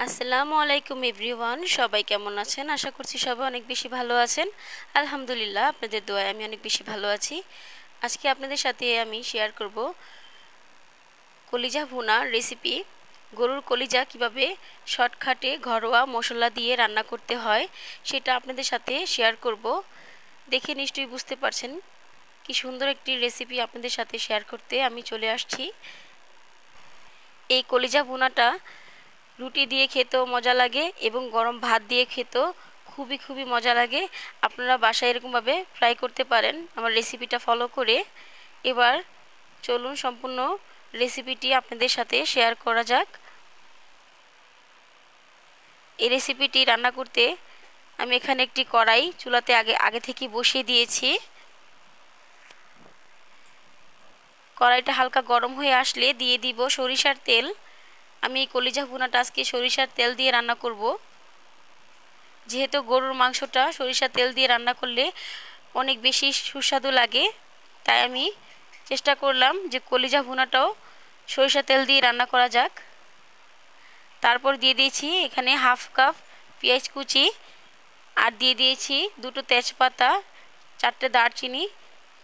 আসসালামু আলাইকুম এভরিওয়ান, সবাই কেমন আছেন? আশা করছি সবাই অনেক বেশি ভালো আছেন। আলহামদুলিল্লাহ, আপনাদের দোয়ায় আমি অনেক বেশি ভালো আছি। আজকে আপনাদের সাথে আমি শেয়ার করব কলিজা ভুনা রেসিপি। গরুর কলিজা কিভাবে শর্টকাটে ঘরোয়া মশলা দিয়ে রান্না করতে হয় সেটা আপনাদের সাথে শেয়ার করব। দেখে নিশ্চয়ই বুঝতে পারছেন কি সুন্দর একটি রেসিপি আপনাদের সাথে শেয়ার করতে আমি চলে আসছি। এই কলিজা ভুনাটা রুটি দিয়ে খেতেও মজা লাগে এবং গরম ভাত দিয়ে খেতেও খুবই মজা লাগে। আপনারা বাসায় এরকমভাবে ফ্রাই করতে পারেন আমার রেসিপিটা ফলো করে। এবার চলুন সম্পূর্ণ রেসিপিটি আপনাদের সাথে শেয়ার করা যাক। এই রেসিপিটি রান্না করতে আমি এখানে একটি কড়াই চুলাতে আগে থেকে বসিয়ে দিয়েছি। কড়াইটা হালকা গরম হয়ে আসলে দিয়ে দিব সরিষার তেল। আমি এই কলিজা ভুনাটা আজকে সরিষার তেল দিয়ে রান্না করব। যেহেতু গরুর মাংসটা সরিষার তেল দিয়ে রান্না করলে অনেক বেশি সুস্বাদু লাগে, তাই আমি চেষ্টা করলাম যে কলিজা ভুনাটাও সরিষার তেল দিয়ে রান্না করা যাক। তারপর দিয়ে দিয়েছি এখানে হাফ কাপ পেঁয়াজ কুচি, আর দিয়ে দিয়েছি দুটো তেজপাতা, 4টে দারচিনি,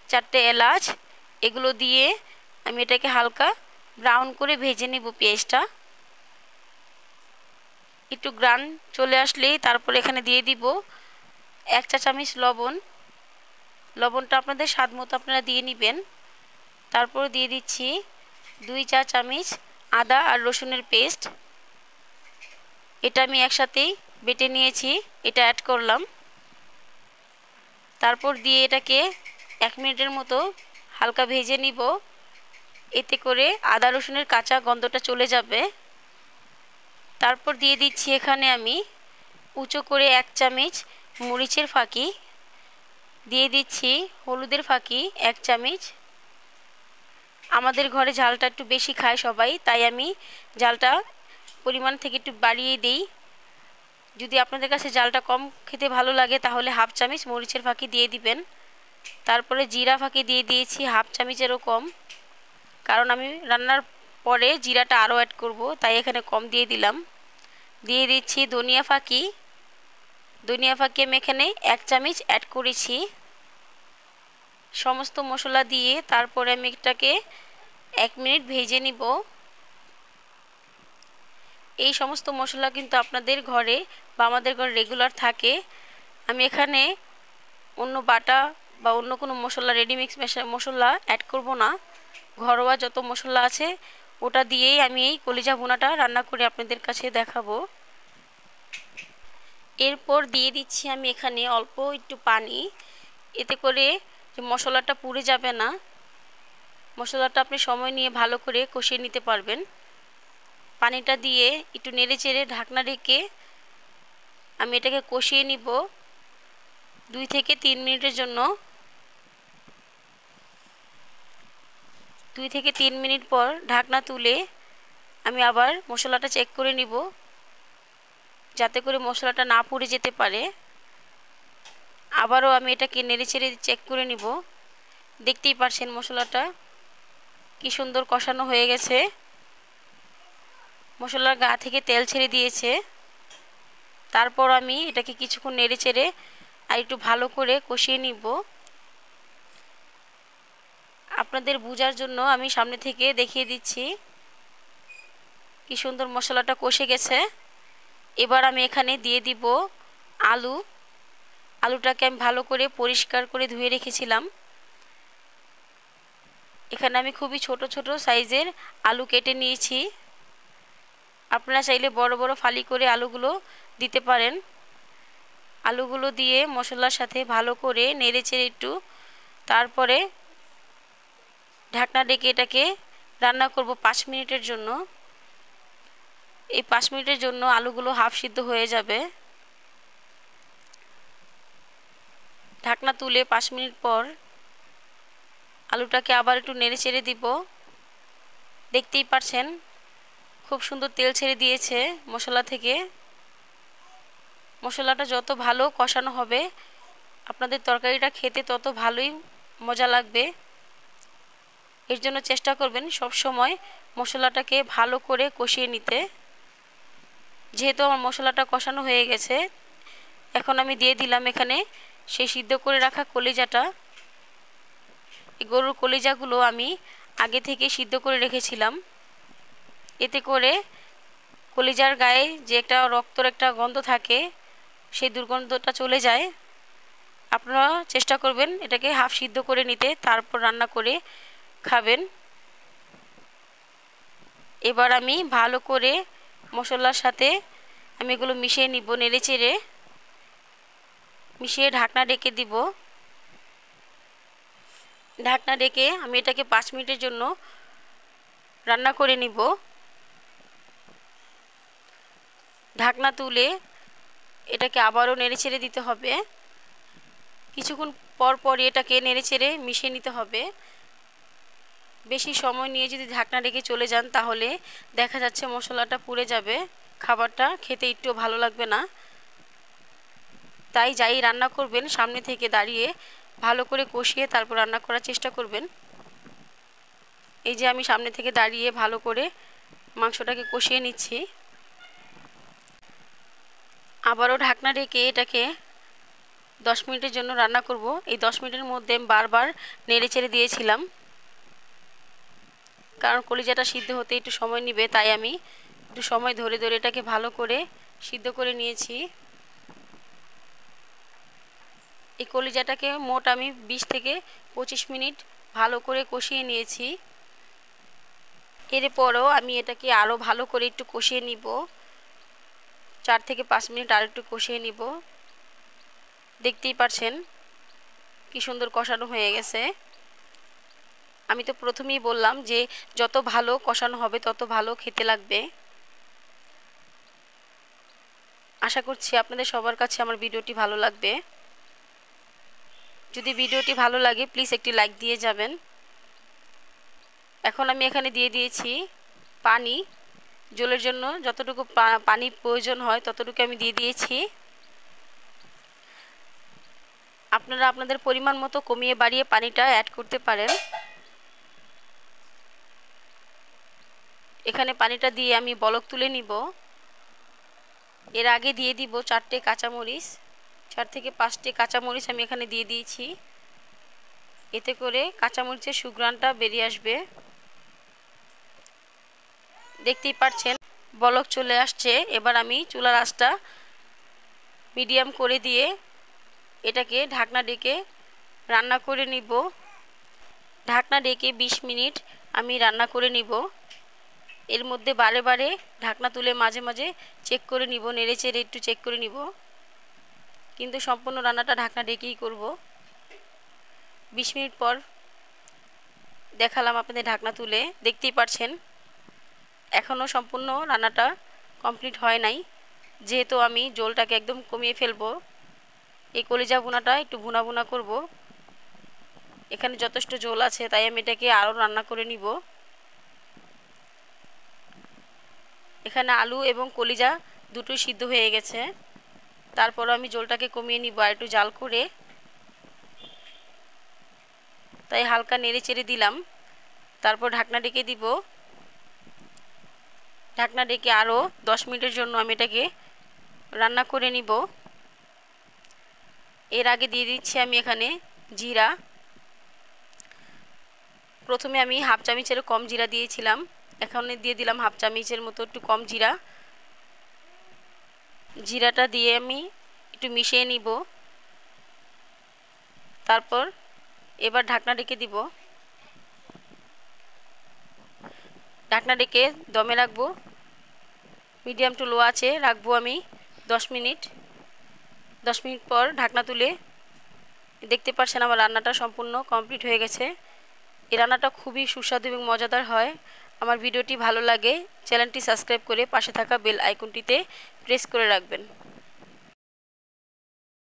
4টে এলাচ। এগুলো দিয়ে আমি এটাকে হালকা ব্রাউন করে ভেজে নেব। পেঁয়াজটা একটু গ্রান চলে আসলেই তারপর এখানে দিয়ে দিব 1 চা চামচ লবণ। লবণটা আপনাদের স্বাদ মতো আপনারা দিয়ে নেবেন। তারপর দিয়ে দিচ্ছি 2 চা চামচ আদা আর রসুনের পেস্ট। এটা আমি একসাথেই বেটে নিয়েছি, এটা অ্যাড করলাম। তারপর দিয়ে এটাকে 1 মিনিটের মতো হালকা ভেজে নিব। এতে করে আদা রসুনের কাঁচা গন্ধটা চলে যাবে। তারপর দিয়ে দিচ্ছি এখানে আমি উঁচু করে 1 চামচ মরিচের ফাঁকি, দিয়ে দিচ্ছি হলুদের ফাঁকি 1 চামচ। আমাদের ঘরে ঝালটা একটু বেশি খায় সবাই, তাই আমি ঝালটা পরিমাণ থেকে একটু বাড়িয়ে দিই। যদি আপনাদের কাছে ঝালটা কম খেতে ভালো লাগে তাহলে হাফ চামচ মরিচের ফাঁকি দিয়ে দিবেন। তারপরে জিরা ফাঁকি দিয়ে দিয়েছি হাফ চামচেরও কম, কারণ আমি রান্নার পরে জিরাটা আরও অ্যাড করব, তাই এখানে কম দিয়ে দিলাম। দিয়ে দিচ্ছি ধনিয়া ফাঁকি আমি এখানে 1 চামচ অ্যাড করেছি। সমস্ত মশলা দিয়ে তারপরে আমি এটাকে 1 মিনিট ভেজে নিব। এই সমস্ত মশলা কিন্তু আপনাদের ঘরে বা আমাদের ঘরে রেগুলার থাকে। আমি এখানে অন্য বাটা বা অন্য কোনো মশলা রেডিমিক্স মশলা অ্যাড করব না। ঘরোয়া যত মশলা আছে ওটা দিয়েই আমি এই কলিজা ভুনাটা রান্না করে আপনাদের কাছে দেখাবো। এরপর দিয়ে দিচ্ছি আমি এখানে অল্প একটু পানি, এতে করে যে মশলাটা পুড়ে যাবে না। মশলাটা আপনি সময় নিয়ে ভালো করে কষিয়ে নিতে পারবেন। পানিটা দিয়ে একটু নেড়ে চেড়ে ঢাকনা রেখে আমি এটাকে কষিয়ে নিব 2 থেকে 3 মিনিটের জন্য। 2 থেকে 3 মিনিট পর ঢাকনা তুলে আমি আবার মশলাটা চেক করে নিব, যাতে করে মশলাটা না পুড়ে যেতে পারে। আবারও আমি এটাকে নেড়ে চেড়ে চেক করে নিব। দেখতেই পারছেন মশলাটা কি সুন্দর কষানো হয়ে গেছে, মশলার গা থেকে তেল ছেড়ে দিয়েছে। তারপর আমি এটাকে কিছুক্ষণ নেড়ে চেড়ে আর একটু ভালো করে কষিয়ে নিব। আপনাদের বোঝার জন্য আমি সামনে থেকে দেখিয়ে দিচ্ছি কি সুন্দর মশলাটা কষে গেছে। এবার আমি এখানে দিয়ে দিব আলুটাকে আমি ভালো করে পরিষ্কার করে ধুয়ে রেখেছিলাম। এখানে আমি খুবই ছোট সাইজের আলু কেটে নিয়েছি। আপনারা চাইলে বড় বড় ফালি করে আলুগুলো দিতে পারেন। আলুগুলো দিয়ে মশলার সাথে ভালো করে নেড়ে চেড়ে একটু তারপরে ঢাকনা ঢেকে এটাকে রান্না করব 5 মিনিটের জন্য। এই 5 মিনিটের জন্য আলুগুলো হাফ সিদ্ধ হয়ে যাবে। ঢাকনা তুলে 5 মিনিট পর আলুটাকে আবার একটু নেড়ে চেড়ে দিব। দেখতেই পাচ্ছেন খুব সুন্দর তেল ছেড়ে দিয়েছে মশলা থেকে। মশলাটা যত ভালো কষানো হবে আপনাদের তরকারিটা খেতে তত ভালোই মজা লাগবে। এর জন্য চেষ্টা করবেন সব সময় মশলাটাকে ভালো করে কষিয়ে নিতে। যেহেতু আমার মশলাটা কষানো হয়ে গেছে, এখন আমি দিয়ে দিলাম এখানে সেই সিদ্ধ করে রাখা কলিজাটা। এই গরুর কলিজাগুলো আমি আগে থেকে সিদ্ধ করে রেখেছিলাম। এতে করে কলিজার গায়ে যে একটা রক্তর একটা গন্ধ থাকে, সেই দুর্গন্ধটা চলে যায়। আপনারা চেষ্টা করবেন এটাকে হাফ সিদ্ধ করে নিতে, তারপর রান্না করে খাবেন। এবার আমি ভালো করে মশলার সাথে আমি এগুলো মিশিয়ে নিব, নেড়েচেড়ে মিশিয়ে ঢাকনা ঢেকে দিব। ঢাকনা ঢেকে আমি এটাকে 5 মিনিটের জন্য রান্না করে নিব। ঢাকনা তুলে এটাকে আবারও নেড়েচেড়ে দিতে হবে। কিছুক্ষণ পর পর এটাকে নেড়েচেড়ে মিশিয়ে নিতে হবে। বেশি সময় নিয়ে যদি ঢাকনা ঢেকে চলে যান তাহলে দেখা যাচ্ছে মশলাটা পুড়ে যাবে, খাবারটা খেতে একটু ভালো লাগবে না। তাই যাই রান্না করবেন সামনে থেকে দাঁড়িয়ে ভালো করে কষিয়ে তারপর রান্না করার চেষ্টা করবেন। এই যে আমি সামনে থেকে দাঁড়িয়ে ভালো করে মাংসটাকে কষিয়ে নিচ্ছি। আবারও ঢাকনা ঢেকে এটাকে 10 মিনিটের জন্য রান্না করব। এই 10 মিনিটের মধ্যে বারবার নেড়েচেড়ে দিয়েছিলাম, কারণ কলিজাটা সিদ্ধ হতে একটু সময় নেবে, তাই আমি একটু সময় ধরে ধরে এটাকে ভালো করে সিদ্ধ করে নিয়েছি। এই কলিজাটাকে মোট আমি 20 থেকে 25 মিনিট ভালো করে কষিয়ে নিয়েছি। এরপরও আমি এটাকে আরও ভালো করে একটু কষিয়ে নিব, 4 থেকে 5 মিনিট আর একটু কষিয়ে নিব। দেখতেই পাচ্ছেন কি সুন্দর কষানো হয়ে গেছে। আমি তো প্রথমেই বললাম যে যত ভালো কষানো হবে তত ভালো খেতে লাগবে। আশা করছি আপনাদের সবার কাছে আমার ভিডিওটি ভালো লাগবে। যদি ভিডিওটি ভালো লাগে প্লিজ একটি লাইক দিয়ে যাবেন। এখন আমি এখানে দিয়ে দিয়েছি পানি। ঝোলের জন্য যতটুকু পানি প্রয়োজন হয় ততটুকু আমি দিয়ে দিয়েছি। আপনারা আপনাদের পরিমাণ মতো কমিয়ে বাড়িয়ে পানিটা অ্যাড করতে পারেন। এখানে পানিটা দিয়ে আমি বলক তুলে নিব। এর আগে দিয়ে দিব 4টে কাঁচামরিচ, 4 থেকে 5টে কাঁচামরিচ আমি এখানে দিয়ে দিয়েছি। এতে করে কাঁচামরিচের সুঘ্রাণটা বেরিয়ে আসবে। দেখতেই পাচ্ছেন বলক চলে আসছে। এবার আমি চুলার আঁচটা মিডিয়াম করে দিয়ে এটাকে ঢাকনা ঢেকে রান্না করে নিব। ঢাকনা ঢেকে 20 মিনিট আমি রান্না করে নিব। এর মধ্যে বারে বারে ঢাকনা তুলে মাঝে মাঝে চেক করে নিব, নেড়েচেড়ে একটু চেক করে নিব, কিন্তু সম্পূর্ণ রান্নাটা ঢাকনা ঢেকেই করব। 20 মিনিট পর দেখালাম আপনাদের ঢাকনা তুলে। দেখতেই পাচ্ছেন এখনও সম্পূর্ণ রান্নাটা কমপ্লিট হয় নাই, যেহেতু আমি ঝোলটাকে একদম কমিয়ে ফেলবো। এই কলিজা ভুনাটা একটু ভুনা ভুনা করব। এখানে যথেষ্ট ঝোল আছে তাই আমি এটাকে আরও রান্না করে নিব। এখানে আলু এবং কলিজা দুটোই সিদ্ধ হয়ে গেছে। তারপরও আমি ঝোলটাকে কমিয়ে নিব আর একটু জাল করে, তাই হালকা নেড়ে চেড়ে দিলাম। তারপর ঢাকনা ঢেকে দিব। ঢাকনা ঢেকে আরও 10 মিনিটের জন্য আমি এটাকে রান্না করে নিব। এর আগে দিয়ে দিচ্ছি আমি এখানে জিরা। প্রথমে আমি হাফ চামচের কম জিরা দিয়েছিলাম, এখন দিয়ে দিলাম হাফ চামচের মতো একটু কম জিরা। জিরাটা দিয়ে আমি একটু মিশিয়ে নিব। তারপর এবার ঢাকনা ঢেকে দিব। ঢাকনা ঢেকে দমে রাখবো, মিডিয়াম টু লো আছে রাখবো আমি 10 মিনিট। 10 মিনিট পর ঢাকনা তুলে দেখতে পাচ্ছেন আমার রান্নাটা সম্পূর্ণ কমপ্লিট হয়ে গেছে। এই রান্নাটা খুবই সুস্বাদু এবং মজাদার হয়। আমার ভিডিওটি ভালো লাগে চ্যানেলটি সাবস্ক্রাইব করে পাশে থাকা বেল আইকনটিতে প্রেস করে রাখবেন।